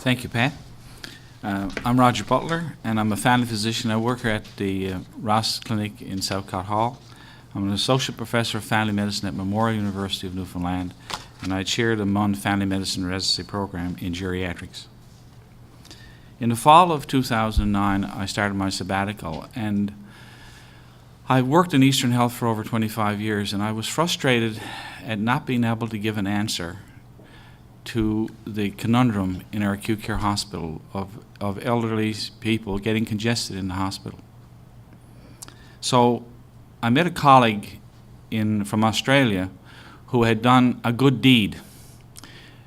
Thank you, Pat. I'm Roger Butler, and I'm a family physician. I work at the Ross Clinic in Southcott Hall. I'm an associate professor of family medicine at Memorial University of Newfoundland, and I chair the MUN Family Medicine Residency Program in geriatrics. In the fall of 2009, I started my sabbatical, and I've worked in Eastern Health for over 25 years, and I was frustrated at not being able to give an answer to the conundrum in our acute care hospital of elderly people getting congested in the hospital. So I met a colleague from Australia who had done a good deed.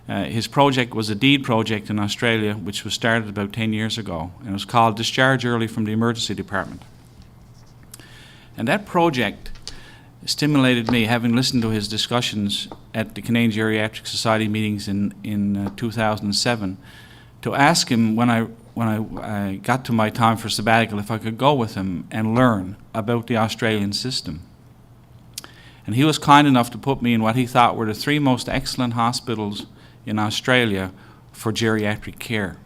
His project was a deed project in Australia, which was started about 10 years ago, and it was called Discharge Early from the Emergency Department. And that project stimulated me, having listened to his discussions at the Canadian Geriatric Society meetings in 2007, to ask him when I got to my time for sabbatical if I could go with him and learn about the Australian system. And he was kind enough to put me in what he thought were the 3 most excellent hospitals in Australia for geriatric care.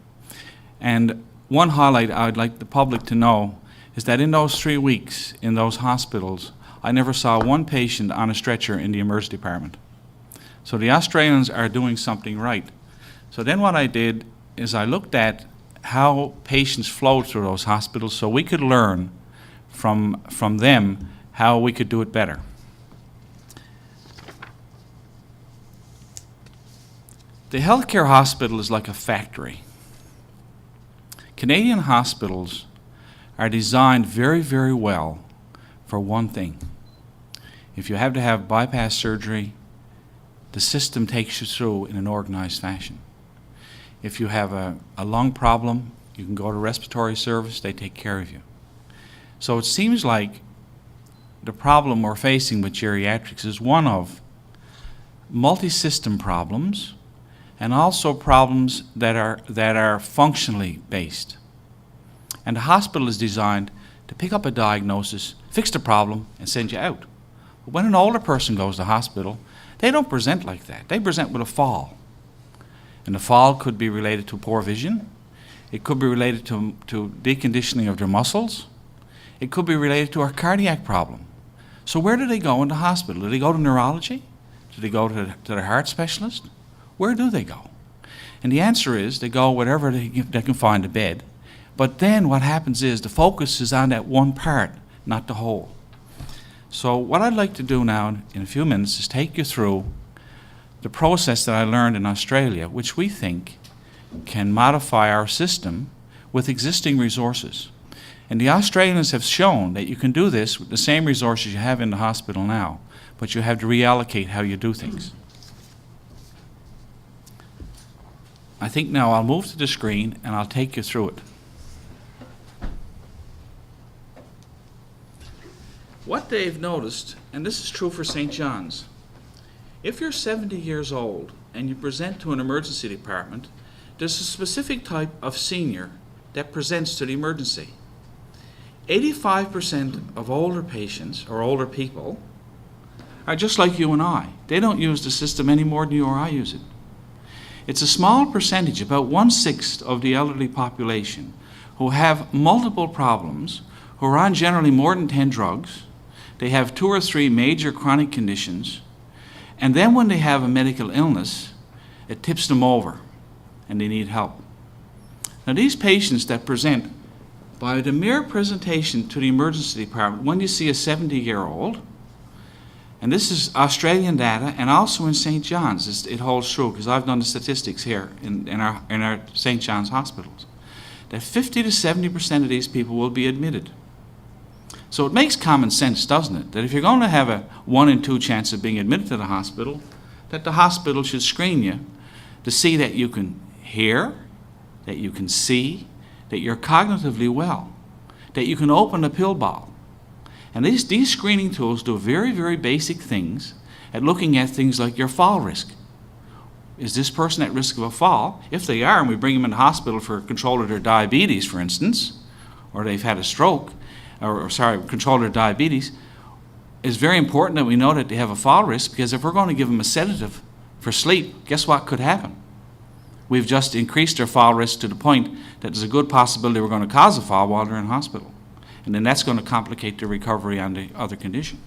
And one highlight I would like the public to know is that in those 3 weeks in those hospitals, I never saw one patient on a stretcher in the emergency department. So the Australians are doing something right. So then what I did is I looked at how patients flowed through those hospitals so we could learn from them how we could do it better. The healthcare hospital is like a factory. Canadian hospitals are designed very, very well for one thing. If you have to have bypass surgery, the system takes you through in an organized fashion. If you have a lung problem, you can go to respiratory service, they take care of you. So it seems like the problem we're facing with geriatrics is one of multi-system problems and also problems that are functionally based. And the hospital is designed to pick up a diagnosis, fix the problem, and send you out. But when an older person goes to hospital, they don't present like that. They present with a fall. And the fall could be related to poor vision. It could be related to deconditioning of their muscles. It could be related to a cardiac problem. So where do they go in the hospital? Do they go to neurology? Do they go to the heart specialist? Where do they go? And the answer is they go wherever they can find a bed. But then what happens is the focus is on that one part, not the whole. So what I'd like to do now in a few minutes is take you through the process that I learned in Australia, which we think can modify our system with existing resources. And the Australians have shown that you can do this with the same resources you have in the hospital now, but you have to reallocate how you do things. I think now I'll move to the screen and I'll take you through it. What they've noticed, and this is true for St. John's, if you're 70 years old and you present to an emergency department, there's a specific type of senior that presents to the emergency. 85% of older patients or older people are just like you and I. They don't use the system any more than you or I use it. It's a small percentage, about 1/6 of the elderly population, who have multiple problems, who are on generally more than 10 drugs. They have 2 or 3 major chronic conditions, and then when they have a medical illness, it tips them over and they need help. Now these patients that present, by the mere presentation to the emergency department, when you see a 70-year-old, and this is Australian data and also in St. John's, it holds true because I've done the statistics here in our St. John's hospitals, that 50 to 70% of these people will be admitted. So it makes common sense, doesn't it, that if you're going to have a 1 in 2 chance of being admitted to the hospital, that the hospital should screen you to see that you can hear, that you can see, that you're cognitively well, that you can open a pill bottle. And these screening tools do very, very basic things at looking at things like your fall risk. Is this person at risk of a fall? If they are, and we bring them in the hospital for control of their diabetes, for instance, or they've had a stroke, control their diabetes, it's very important that we know that they have a fall risk, because if we're going to give them a sedative for sleep, guess what could happen? We've just increased their fall risk to the point that there's a good possibility we're going to cause a fall while they're in hospital. And then that's going to complicate the recovery on the other condition.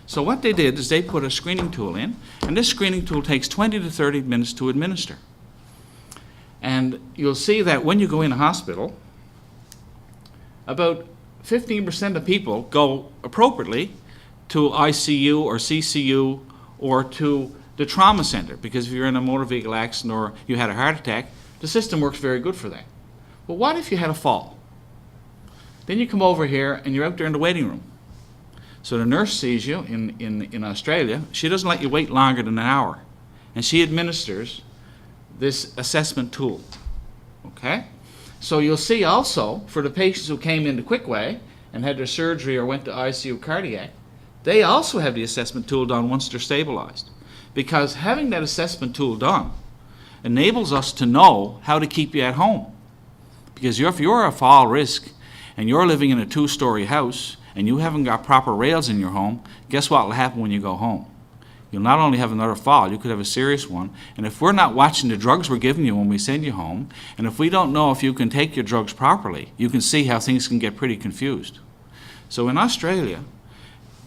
So what they did is they put a screening tool in, and this screening tool takes 20 to 30 minutes to administer. And you'll see that when you go in a hospital, about 15% of people go appropriately to ICU or CCU or to the trauma center, because if you're in a motor vehicle accident or you had a heart attack, the system works very good for that. But what if you had a fall? Then you come over here and you're out there in the waiting room. So the nurse sees you in Australia. She doesn't let you wait longer than an hour, and she administers this assessment tool. Okay? So you'll see also, for the patients who came in the quick way and had their surgery or went to ICU cardiac, they also have the assessment tool done once they're stabilized. Because having that assessment tool done enables us to know how to keep you at home. Because if you're a fall risk and you're living in a 2-story house and you haven't got proper rails in your home, guess what will happen when you go home? You'll not only have another fall, you could have a serious one. And if we're not watching the drugs we're giving you when we send you home, and if we don't know if you can take your drugs properly, you can see how things can get pretty confused. So in Australia,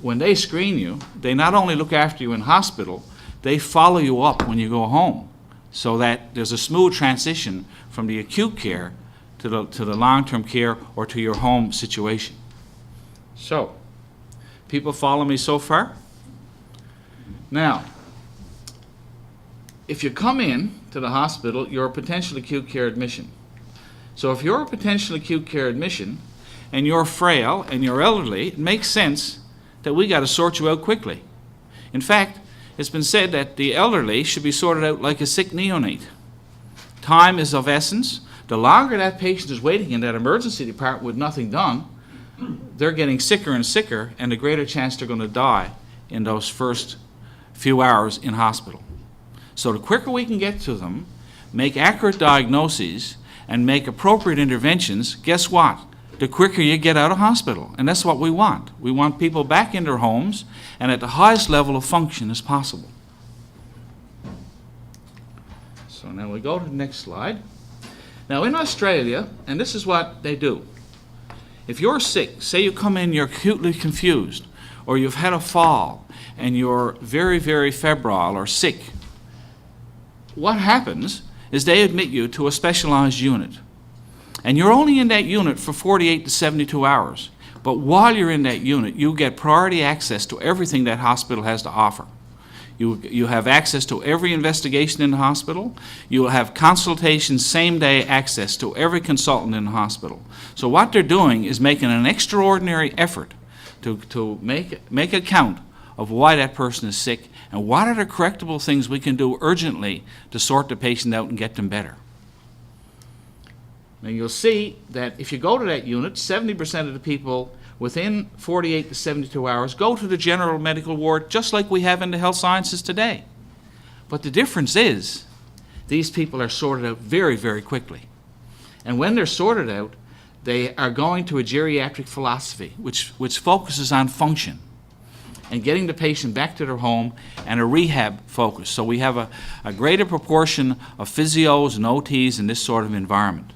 when they screen you, they not only look after you in hospital, they follow you up when you go home, so that there's a smooth transition from the acute care to the long-term care or to your home situation. So, people follow me so far? Now, if you come in to the hospital, you're a potential acute care admission. So if you're a potential acute care admission and you're frail and you're elderly, it makes sense that we got to sort you out quickly. In fact, it's been said that the elderly should be sorted out like a sick neonate. Time is of essence. The longer that patient is waiting in that emergency department with nothing done, they're getting sicker and sicker, and the greater chance they're going to die in those first few hours in hospital. So the quicker we can get to them, make accurate diagnoses, and make appropriate interventions, guess what? The quicker you get out of hospital. And that's what we want. We want people back in their homes and at the highest level of function as possible. So now we go to the next slide. Now in Australia, and this is what they do. If you're sick, say you come in, you're acutely confused, or you've had a fall, and you're very, very febrile or sick, what happens is they admit you to a specialized unit. And you're only in that unit for 48 to 72 hours. But while you're in that unit, you get priority access to everything that hospital has to offer. You have access to every investigation in the hospital. You will have consultation, same-day access to every consultant in the hospital. So what they're doing is making an extraordinary effort to make account of why that person is sick and what are the correctable things we can do urgently to sort the patient out and get them better. Now you'll see that if you go to that unit, 70% of the people within 48 to 72 hours go to the general medical ward just like we have in the health sciences today. But the difference is these people are sorted out very, very quickly. And when they're sorted out, they are going to a geriatric philosophy which focuses on function and getting the patient back to their home and a rehab focus. So we have a greater proportion of physios and OTs in this sort of environment.